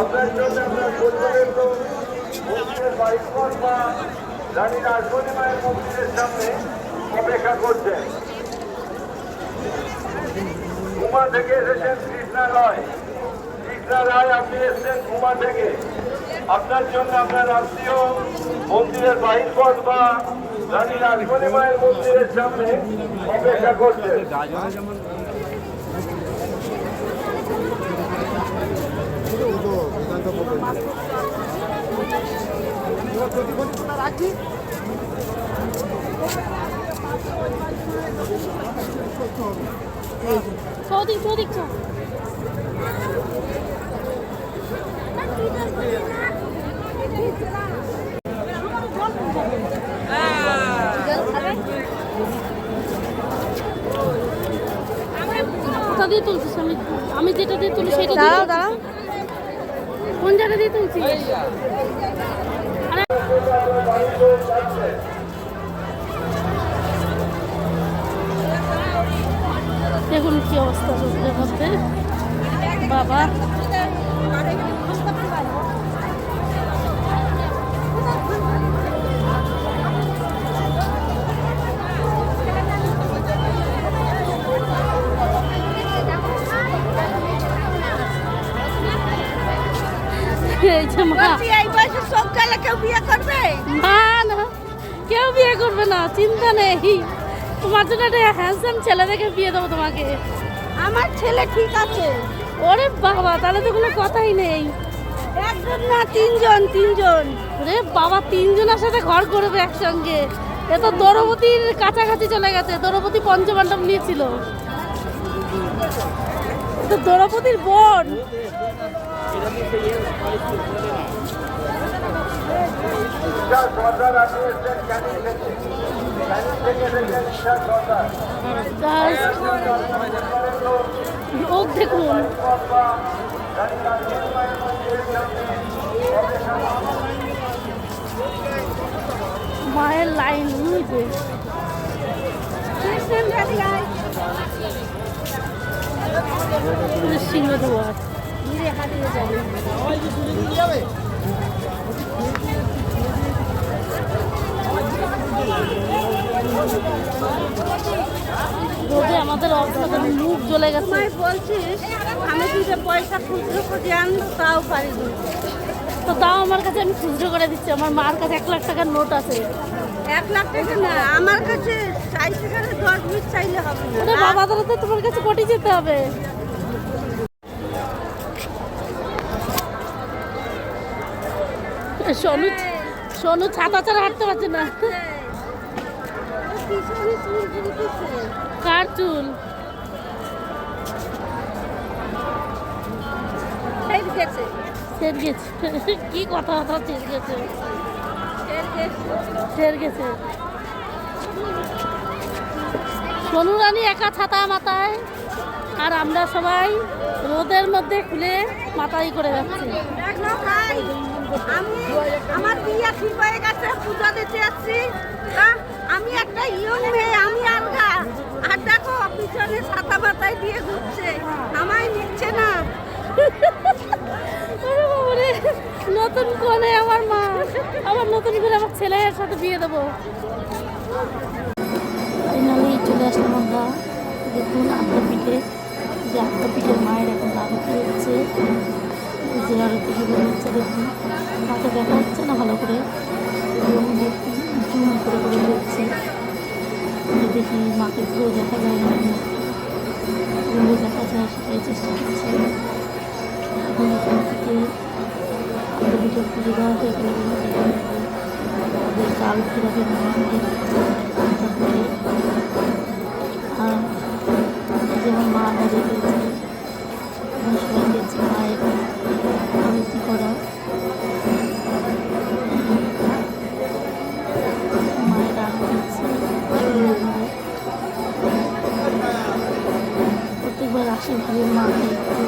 আপনার জন্য আমরা পর্যন্ত মন্দিরের বাইকর বা রানী রাজমণি মায়ের মন্দিরের সামনে অপেক্ষা করছেন। ঘুমা থেকে এসেছেন কৃষ্ণা রায়। কৃষ্ণা রায়, আপনি এসেছেন ঘুমা থেকে। আপনার জন্য আমরা রাষ্ট্রীয় মন্দিরের বাইকর বা রানী রাজমণি মায়ের মন্দিরের সামনে অপেক্ষা করছেন। কোথা দিয়ে তুলছিস? আমি যেটা দিয়ে তুলি সেটা দাঁড়াও দাঁড়াও। কোন জায়গা দিয়ে তুলছিস? দেখুন কি অবস্থা রোদের মধ্যে বাবা। এই যে মা, এই বয়সে সব কালে কেউ বিয়ে করবে না কেউ বিয়ে করবে না, চিন্তা নেই। তোমার জন্য একটা হ্যান্ডসাম ছেলে দেখে বিয়ে দেবো তোমাকে। আমার ছেলে ঠিক আছে। ওরে বাবা, তাহলে তো কোনো কথাই নেই। একজন না তিনজন, তিনজন। ওরে বাবা, তিনজনের সাথে ঘর করবে একসঙ্গে। এ তো দ্রৌপদীর কাছাকাছি চলে গেছে। দ্রৌপদী পঞ্চপাণ্ডব নিয়েছিল, তো দ্রৌপদীর বোন। লোক দেখুন, মায়ের লাইন সিংহদুয়ার রোদে আমাদের অবস্থা মুখ জ্বলে গেছে। বলছিস আমি দুটো পয়সা খুচরো করে আনবো, তাও পারি না। তো তাও আমার কাছে আমি খুচরো করে দিচ্ছি। আমার মার কাছে 1 লাখ টাকার নোট আছে। 1 লাখ টাকা না, আমার কাছে চাইতে গেলে 10 মিনিট চাইলে হবে না। ওরে বাবা, তাহলে তো তোমার কাছে কোটি যেতে হবে। সোনু সোনু ছাতা ছাড়া হাঁটতে পারছে না। কার চুল? সের গেছে। কি কথা কথা সের গেছে, সের গেছে। সোনু রানী একা ছাতা মাথায়, আর আমরা সবাই রোদের মধ্যে খুলে মাথায় করে যাচ্ছি। আমি আমার বিয়ে ঠিক হয়ে গেছে, পূজা দিতে যাচ্ছি। আমি একটা ইয়ং মেয়ে, আমি আলগা। আর দেখো পিছনে ছাতা মাথায় দিয়ে ঘুরছে, আমায় নিচ্ছে না। নতুন কোণে আমার মা, আবার নতুন করে আমার ছেলের সাথে বিয়ে দেবো। ফাইনালি চলে আসলাম আমরা। দেখুন আত্মাপীঠে, যে আত্মাপীঠের মায়ের এখন আরতি হচ্ছে, যে আরতি কীভাবে হচ্ছে দেখুন। তাকে দেখা যাচ্ছে না ভালো করে, জুম করে করে দেখছি। দেখি মাকে পুরো দেখা যায় না, কীভাবে দেখা যায় সেটাই চেষ্টা করছি। এখন এখান থেকে আত্মাপীঠের পুজো দেওয়া হয়ে গেলে তাদের কাল কীভাবে মন্দির তারপরে আর যেমন মা দাঁড়িয়ে রয়েছে, সবাই দেখছি মায়ের আরতি করা। মায়ের আরতি হচ্ছে প্রত্যেকবার আসি ভাবে মাকে একটু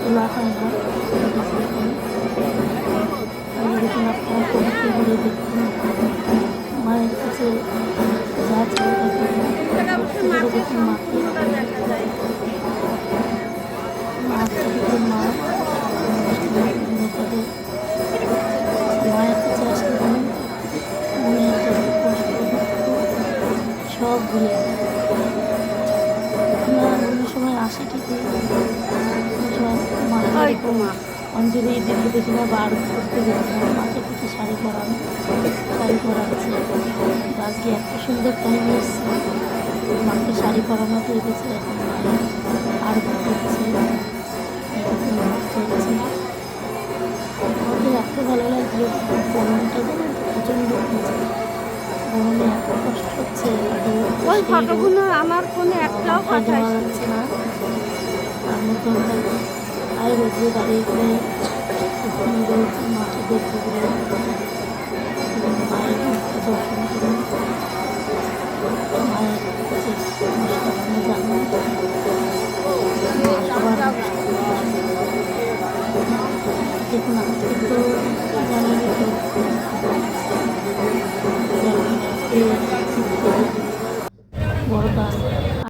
তোলা হয় না। দেখুন আপনার কবিকে বলে দেখুন মায়ের কাছে যা ছিল দেখুন মাকে মা দেখুন অঞ্জলি দিদি দেখি না বার করতে গেছিলাম, মাকে কিছু শাড়ি পরাচ্ছে। আজকে এত সুন্দর টাইম এসছে, মাকে শাড়ি পরানো হয়ে গেছে। এখন মায়ের আর করছে, চলছে। আমাদের এত ভালো লাগছে, গরমটা যেন প্রচণ্ড হচ্ছে, গরমে এত কষ্ট হচ্ছে। ওই ফটোগুলো আমার ফোনে একটাও মাথায় পাঠাই দেওয়া যাচ্ছে না, তার মধ্যে আমরা আর রোদে দাঁড়িয়ে করে ওখানে রয়েছে মাকে দেখতে করে মায়ের মুখটা দর্শন করে মায়ের কাছে নমস্কার জানাই। সবার দেখুন আজকে তো জানি